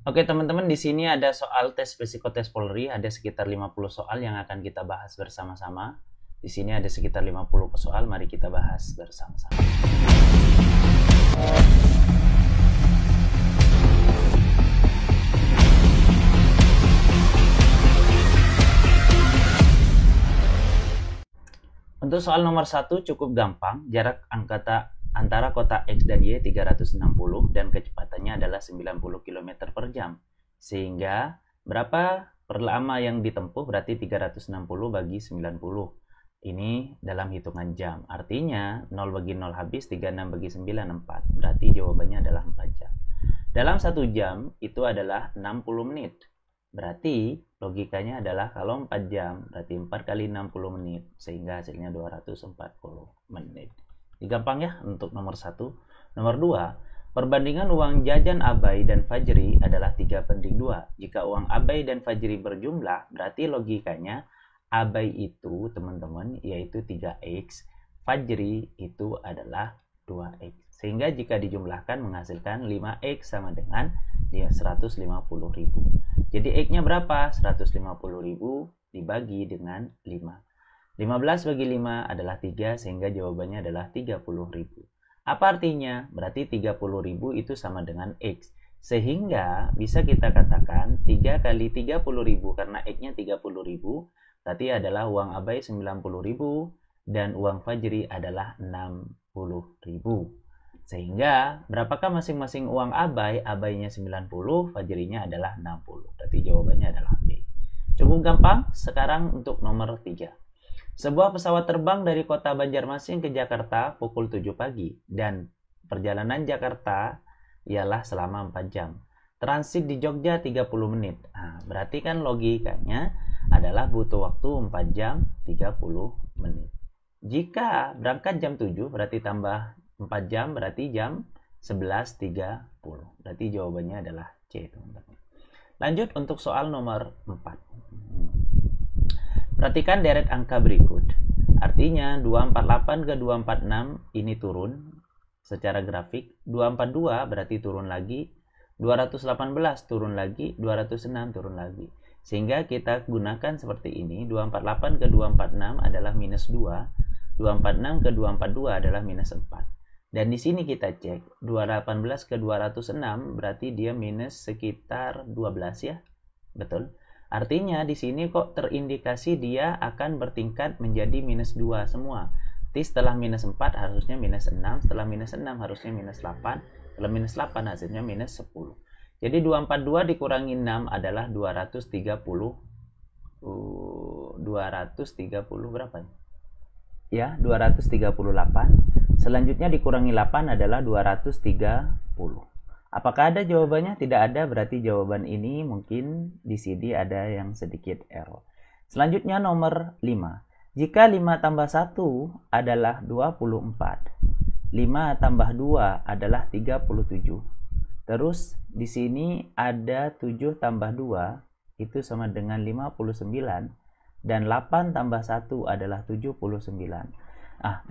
Oke teman-teman, di sini ada soal tes psikotes Polri, ada sekitar 50 soal yang akan kita bahas bersama-sama. Di sini ada sekitar 50 soal, mari kita bahas bersama-sama. Untuk soal nomor 1 cukup gampang, jarak antara kota X dan Y 360 dan kecepatannya adalah 90 km per jam. Sehingga berapa per lama yang ditempuh berarti 360 bagi 90. Ini dalam hitungan jam. Artinya 0 bagi 0 habis, 36 bagi 9 4. Berarti jawabannya adalah 4 jam. Dalam 1 jam itu adalah 60 menit. Berarti logikanya adalah kalau 4 jam berarti 4 kali 60 menit sehingga hasilnya 240 menit. Gampang ya untuk nomor 1. Nomor 2, perbandingan uang jajan Abai dan Fajri adalah 3/2. Jika uang Abai dan Fajri berjumlah, berarti logikanya Abai itu teman-teman yaitu 3x, Fajri itu adalah 2x. Sehingga jika dijumlahkan menghasilkan 5x sama dengan 150.000. Jadi x-nya berapa? 150.000 dibagi dengan 5. 15 bagi 5 adalah 3 sehingga jawabannya adalah 30.000. Apa artinya? Berarti 30.000 itu sama dengan x. Sehingga bisa kita katakan 3 kali 30.000 karena x-nya 30.000 berarti adalah uang Abai 90.000 dan uang Fajri adalah 60.000. Sehingga berapakah masing-masing uang Abai? Abainya 90, Fajrinya adalah 60. Berarti jawabannya adalah B. Cukup gampang. Sekarang untuk nomor 3. Sebuah pesawat terbang dari kota Banjarmasin ke Jakarta pukul 7 pagi dan perjalanan Jakarta ialah selama 4 jam. Transit di Jogja 30 menit. Nah, berarti kan logikanya adalah butuh waktu 4 jam 30 menit. Jika berangkat jam 7 berarti tambah 4 jam berarti jam 11.30. Berarti jawabannya adalah C, teman-teman. Lanjut untuk soal nomor 4. Perhatikan deret angka berikut. Artinya 248 ke 246 ini turun secara grafik. 242 berarti turun lagi. 218 turun lagi. 206 turun lagi. Sehingga kita gunakan seperti ini. 248 ke 246 adalah minus 2. 246 ke 242 adalah minus 4. Dan di sini kita cek 218 ke 206 berarti dia minus sekitar 12 ya. Betul. Artinya di sini kok terindikasi dia akan bertingkat menjadi minus 2 semua. Jadi setelah minus 4 harusnya minus 6, setelah minus 6 harusnya minus 8, setelah minus 8 hasilnya minus 10. Jadi 242 dikurangi 6 adalah 230 berapa? Ya, 238. Selanjutnya dikurangi 8 adalah 230. Apakah ada jawabannya? Tidak ada, berarti jawaban ini mungkin di sini ada yang sedikit error. Selanjutnya nomor 5. Jika 5 tambah 1 adalah 24, 5 tambah 2 adalah 37. Terus di sini ada 7 tambah 2 itu sama dengan 59 dan 8 tambah 1 adalah 79.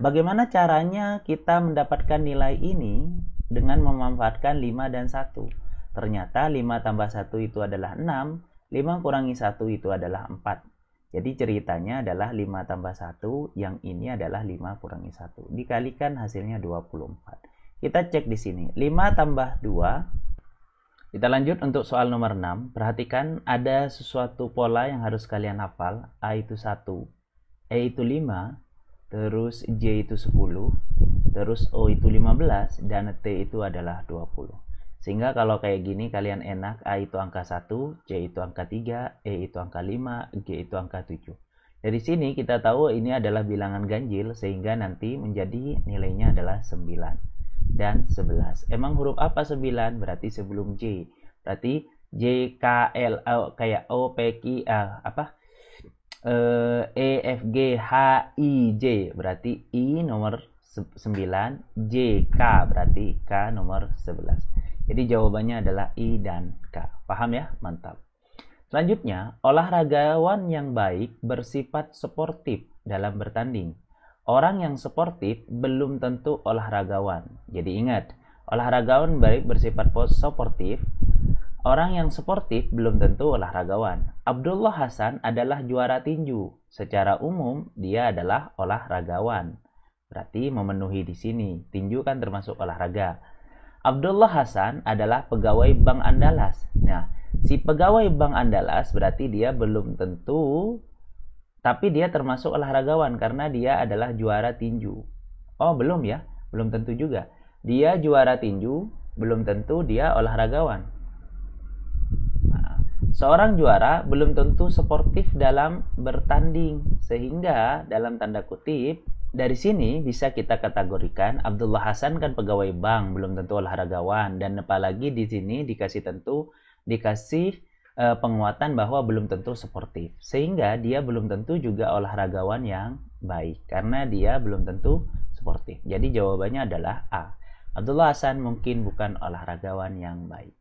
Bagaimana caranya kita mendapatkan nilai ini? Dengan memanfaatkan 5 dan 1. Ternyata 5 tambah 1 itu adalah 6, 5 kurangi 1 itu adalah 4. Jadi ceritanya adalah 5 tambah 1, yang ini adalah 5 kurangi 1. Dikalikan hasilnya 24. Kita cek di sini, 5 tambah 2. Kita lanjut untuk soal nomor 6. Perhatikan ada sesuatu pola yang harus kalian hafal. A itu 1, E itu 5, terus J itu 10, terus O itu 15, dan T itu adalah 20. Sehingga kalau kayak gini kalian enak, A itu angka 1, C itu angka 3, E itu angka 5, G itu angka 7. Dari sini kita tahu ini adalah bilangan ganjil, sehingga nanti menjadi nilainya adalah 9 dan 11. Emang huruf apa 9? Berarti sebelum J. Berarti J, K, L, kayak O, P, Q, E, F, G, H, I, J. Berarti I nomor 9, J, K berarti K nomor 11. Jadi jawabannya adalah I dan K. Paham ya? Mantap. Selanjutnya, olahragawan yang baik bersifat sportif dalam bertanding. Orang yang sportif belum tentu olahragawan. Jadi ingat, olahragawan baik bersifat sportif orang yang sportif belum tentu olahragawan. Abdullah Hasan adalah juara tinju. Secara umum, dia adalah olahragawan. Berarti memenuhi di sini. Tinju kan termasuk olahraga. Abdullah Hasan adalah pegawai Bank Andalas. Nah, si pegawai Bank Andalas berarti dia belum tentu, tapi dia termasuk olahragawan karena dia adalah juara tinju. Oh, belum ya? Belum tentu juga. Dia juara tinju, belum tentu dia olahragawan. Nah, seorang juara belum tentu sportif dalam bertanding, sehingga dalam tanda kutip dari sini bisa kita kategorikan Abdullah Hasan kan pegawai bank, belum tentu olahragawan, dan apalagi di sini dikasih penguatan bahwa belum tentu sportif, sehingga dia belum tentu juga olahragawan yang baik karena dia belum tentu sportif. Jadi jawabannya adalah A. Abdullah Hasan mungkin bukan olahragawan yang baik.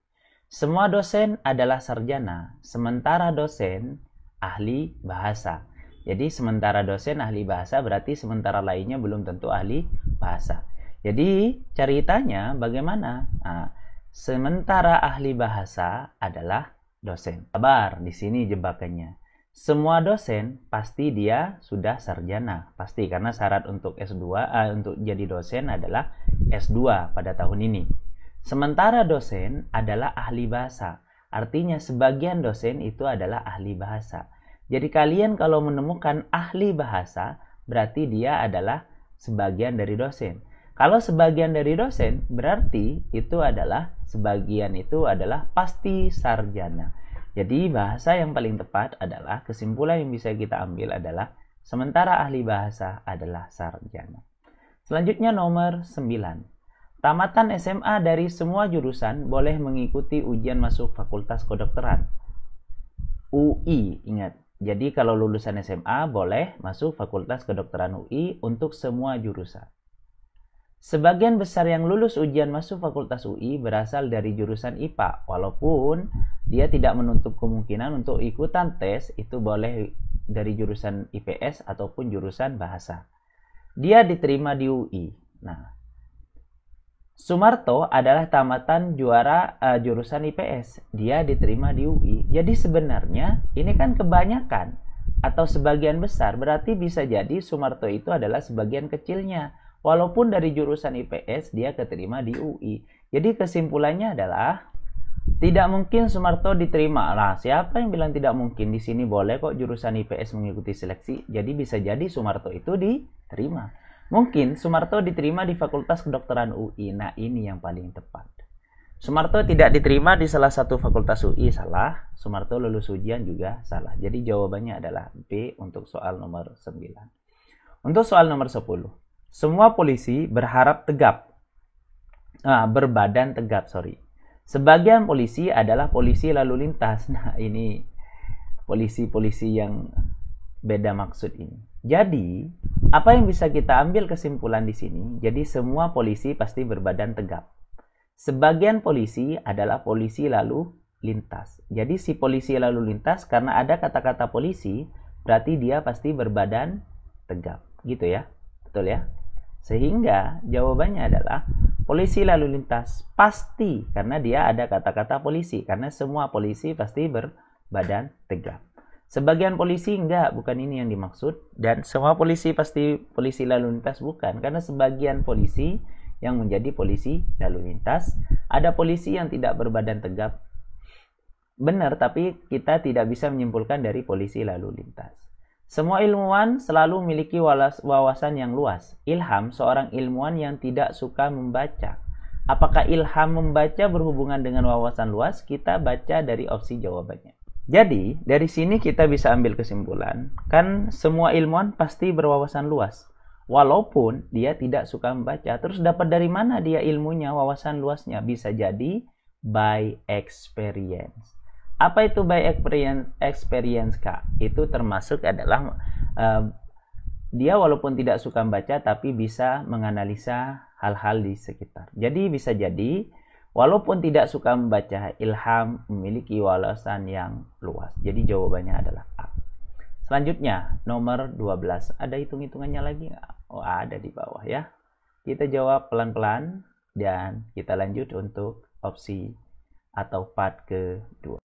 Semua dosen adalah sarjana, sementara dosen ahli bahasa. Jadi sementara dosen ahli bahasa berarti sementara lainnya belum tentu ahli bahasa. Jadi ceritanya bagaimana? Nah, sementara ahli bahasa adalah dosen. Sabar, di sini jebakannya. Semua dosen pasti dia sudah sarjana, pasti karena syarat untuk untuk jadi dosen adalah S2 pada tahun ini. Sementara dosen adalah ahli bahasa, artinya sebagian dosen itu adalah ahli bahasa. Jadi kalian kalau menemukan ahli bahasa, berarti dia adalah sebagian dari dosen. Kalau sebagian dari dosen, berarti sebagian itu adalah pasti sarjana. Jadi bahasa yang paling tepat adalah, kesimpulan yang bisa kita ambil adalah, sementara ahli bahasa adalah sarjana. Selanjutnya nomor 9. Tamatan SMA dari semua jurusan boleh mengikuti ujian masuk Fakultas Kedokteran. UI, ingat. Jadi kalau lulusan SMA boleh masuk Fakultas Kedokteran UI untuk semua jurusan. Sebagian besar yang lulus ujian masuk Fakultas UI berasal dari jurusan IPA, walaupun dia tidak menutup kemungkinan untuk ikutan tes itu boleh dari jurusan IPS ataupun jurusan bahasa. Dia diterima di UI. Nah, Sumarto adalah tamatan jurusan IPS. Dia diterima di UI. Jadi sebenarnya ini kan kebanyakan atau sebagian besar. Berarti bisa jadi Sumarto itu adalah sebagian kecilnya. Walaupun dari jurusan IPS dia keterima di UI. Jadi kesimpulannya adalah tidak mungkin Sumarto diterima. Nah, siapa yang bilang tidak mungkin? Di sini boleh kok jurusan IPS mengikuti seleksi. Jadi bisa jadi Sumarto itu diterima. Mungkin Sumarto diterima di Fakultas Kedokteran UI. Nah, ini yang paling tepat. Sumarto tidak diterima di salah satu fakultas UI, salah. Sumarto lulus ujian juga salah. Jadi jawabannya adalah B untuk soal nomor 9. Untuk soal nomor 10. Semua polisi berbadan tegap. Sebagian polisi adalah polisi lalu lintas. Nah, ini polisi-polisi yang beda maksud ini. Jadi, apa yang bisa kita ambil kesimpulan di sini? Jadi, semua polisi pasti berbadan tegap. Sebagian polisi adalah polisi lalu lintas. Jadi, si polisi lalu lintas, karena ada kata-kata polisi, berarti dia pasti berbadan tegap. Gitu ya? Betul ya? Sehingga, jawabannya adalah polisi lalu lintas pasti, karena dia ada kata-kata polisi. Karena semua polisi pasti berbadan tegap. Sebagian polisi enggak, bukan ini yang dimaksud. Dan semua polisi pasti polisi lalu lintas bukan. Karena sebagian polisi yang menjadi polisi lalu lintas. Ada polisi yang tidak berbadan tegap. Benar, tapi kita tidak bisa menyimpulkan dari polisi lalu lintas. Semua ilmuwan selalu memiliki wawasan yang luas. Ilham, seorang ilmuwan yang tidak suka membaca. Apakah ilham membaca berhubungan dengan wawasan luas? Kita baca dari opsi jawabannya. Jadi, dari sini kita bisa ambil kesimpulan, kan semua ilmuwan pasti berwawasan luas. Walaupun dia tidak suka membaca, terus dapat dari mana dia ilmunya, wawasan luasnya? Bisa jadi by experience. Apa itu by experience, Kak? Itu termasuk adalah dia walaupun tidak suka membaca, tapi bisa menganalisa hal-hal di sekitar. Jadi bisa jadi walaupun tidak suka membaca, ilham memiliki wawasan yang luas. Jadi jawabannya adalah A. Selanjutnya, nomor 12. Ada hitung-hitungannya lagi nggak? Oh, ada di bawah ya. Kita jawab pelan-pelan dan kita lanjut untuk opsi atau part kedua.